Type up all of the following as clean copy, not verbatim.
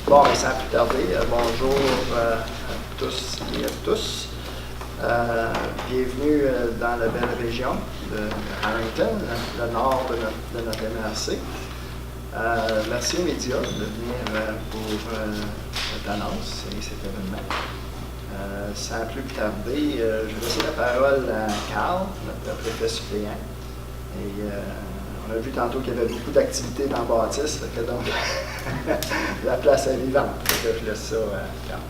Bon, sans plus tarder, bonjour à tous et à tous. Bienvenue dans la belle région de Harrington, le nord de notre MRC. Merci aux médias de venir pour cette annonce et cet événement. Sans plus tarder, je vais laisser la parole à Carl, notre préfet suppléant. Et on a vu tantôt qu'il y avait beaucoup d'activités dans la bâtisse, que donc la place est vivante. Je laisse ça à Carl.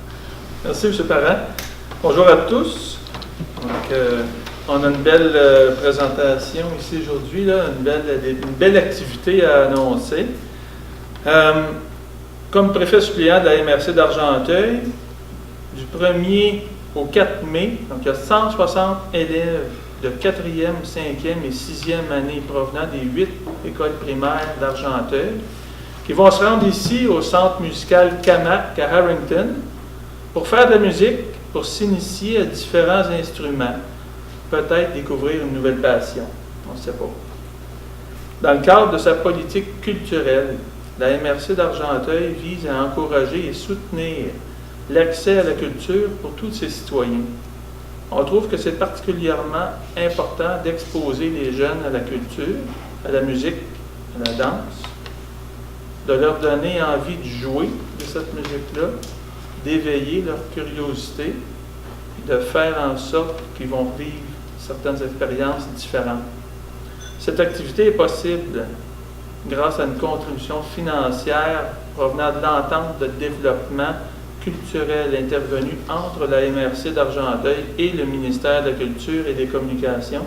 Merci, M. Parent. Bonjour à tous. Donc, on a une belle présentation ici aujourd'hui, une belle activité à annoncer. Comme préfet suppléant de la MRC d'Argenteuil, du 1er au 4 mai, donc il y a 160 élèves de 4e, 5e et 6e année provenant des 8 écoles primaires d'Argenteuil qui vont se rendre ici au centre musical Camac à Harrington pour faire de la musique, pour s'initier à différents instruments, peut-être découvrir une nouvelle passion, on ne sait pas. Dans le cadre de sa politique culturelle, la MRC d'Argenteuil vise à encourager et soutenir l'accès à la culture pour tous ses citoyens. On trouve que c'est particulièrement important d'exposer les jeunes à la culture, à la musique, à la danse, de leur donner envie de jouer de cette musique-là, d'éveiller leur curiosité, et de faire en sorte qu'ils vont vivre certaines expériences différentes. Cette activité est possible grâce à une contribution financière provenant de l'entente de développement culturel intervenu entre la MRC d'Argenteuil et le ministère de la Culture et des Communications.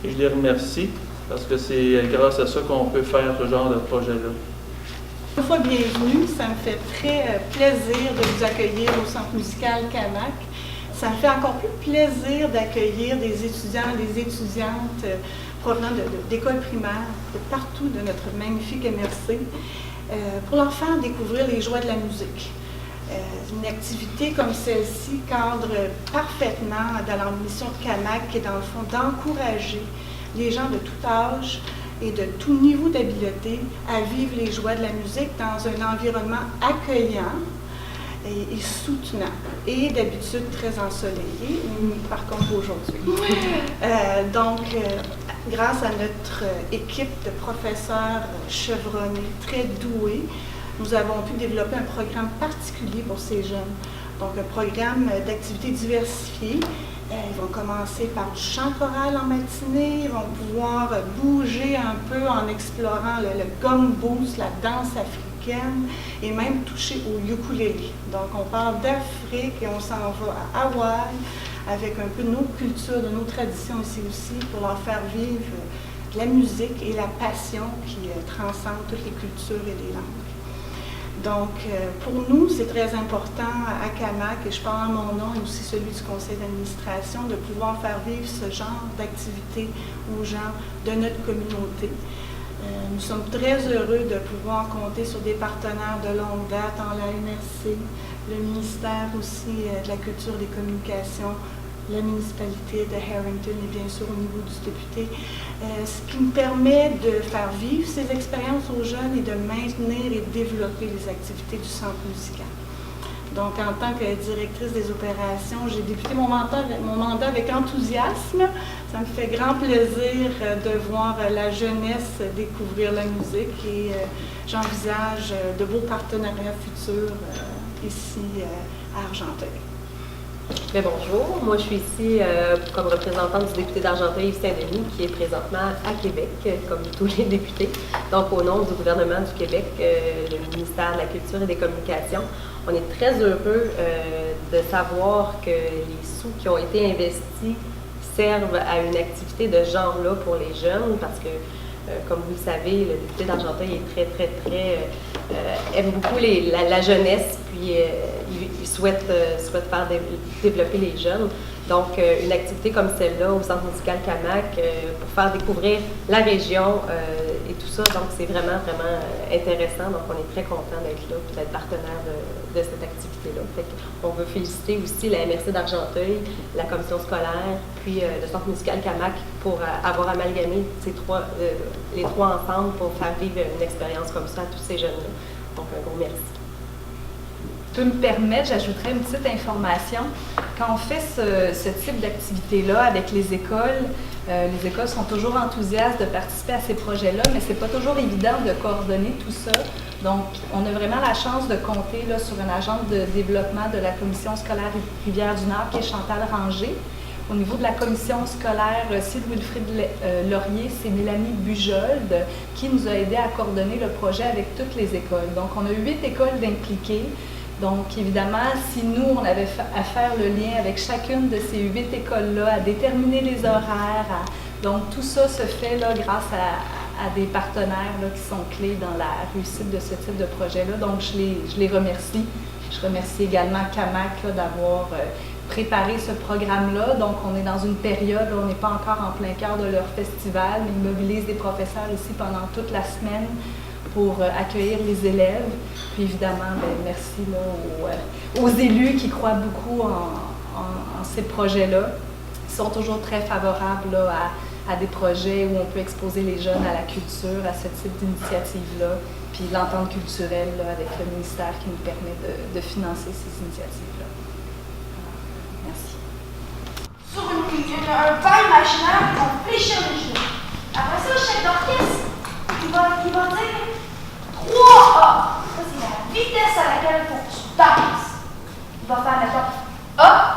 Et je les remercie parce que c'est grâce à ça qu'on peut faire ce genre de projet-là. Une fois bienvenue, ça me fait très plaisir de vous accueillir au Centre musical Camac. Ça me fait encore plus plaisir d'accueillir des étudiants et des étudiantes provenant d'écoles primaires, de partout de notre magnifique MRC, pour leur faire découvrir les joies de la musique. Une activité comme celle-ci cadre parfaitement dans la mission de Camac, qui est dans le fond d'encourager les gens de tout âge et de tout niveau d'habileté à vivre les joies de la musique dans un environnement accueillant et soutenant, et d'habitude très ensoleillé, par contre aujourd'hui. Grâce à notre équipe de professeurs chevronnés, très doués, nous avons pu développer un programme particulier pour ces jeunes. Donc, un programme d'activités diversifiées. Ils vont commencer par du chant choral en matinée, ils vont pouvoir bouger un peu en explorant le gumboot, la danse africaine, et même toucher au ukulélé. Donc, on parle d'Afrique et on s'en va à Hawaï, avec un peu de nos cultures, de nos traditions ici aussi, pour leur faire vivre la musique et la passion qui transcende toutes les cultures et les langues. Donc, pour nous, c'est très important à Camac, et je parle en mon nom et aussi celui du conseil d'administration, de pouvoir faire vivre ce genre d'activité aux gens de notre communauté. Nous sommes très heureux de pouvoir compter sur des partenaires de longue date en la MRC, le ministère aussi de la Culture et des Communications, la municipalité de Harrington et bien sûr au niveau du député, ce qui me permet de faire vivre ces expériences aux jeunes et de maintenir et développer les activités du centre musical. Donc, en tant que directrice des opérations, j'ai débuté mon mandat avec enthousiasme. Ça me fait grand plaisir de voir la jeunesse découvrir la musique et j'envisage de beaux partenariats futurs ici à Argenteuil. Bien, bonjour, moi je suis ici comme représentante du député d'Argenteuil, Yves Saint-Denis, qui est présentement à Québec, comme tous les députés. Donc au nom du gouvernement du Québec, le ministère de la Culture et des Communications, on est très heureux de savoir que les sous qui ont été investis servent à une activité de ce genre-là pour les jeunes, parce que comme vous le savez, le député d'Argenteuil est aime beaucoup la jeunesse, puis il souhaite faire développer les jeunes. Donc, une activité comme celle-là au Centre musical Camac pour faire découvrir la région et tout ça, donc c'est vraiment intéressant. Donc, on est très content d'être là et d'être partenaire de cette activité-là. On veut féliciter aussi la MRC d'Argenteuil, la commission scolaire, puis le Centre musical Camac pour avoir amalgamé les trois ensemble pour faire vivre une expérience comme ça à tous ces jeunes-là. Donc, un gros merci. peut me permettre, j'ajouterais une petite information. Quand on fait ce type d'activité-là avec les écoles sont toujours enthousiastes de participer à ces projets-là, mais c'est pas toujours évident de coordonner tout ça. Donc, on a vraiment la chance de compter là, sur une agente de développement de la Commission scolaire Rivière-du-Nord, qui est Chantal Ranger. Au niveau de la commission scolaire, Sylvie-Wilfrid Laurier, c'est Mélanie Bujold qui nous a aidé à coordonner le projet avec toutes les écoles. Donc, on a 8 écoles d'impliquées. Donc, évidemment, si nous, on avait à faire le lien avec chacune de ces 8 écoles-là, à déterminer les horaires, donc tout ça se fait là, grâce à des partenaires là, qui sont clés dans la réussite de ce type de projet-là. Donc, je les remercie. Je remercie également CAMAC d'avoir préparé ce programme-là. Donc, on est dans une période où on n'est pas encore en plein cœur de leur festival, mais ils mobilisent des professeurs ici pendant toute la semaine pour accueillir les élèves. Puis évidemment, merci là, aux élus qui croient beaucoup en ces projets-là. Ils sont toujours très favorables là, à des projets où on peut exposer les jeunes à la culture, à ce type d'initiative-là, puis l'entente culturelle là, avec le ministère qui nous permet de financer ces initiatives-là. Merci. Sur un banc imaginaire, on fléchit les genoux. Après ça, le chef d'orchestre, il va dire 3A. Ça, c'est la vitesse à laquelle il faut que tu danses. Il va faire, mettons, A,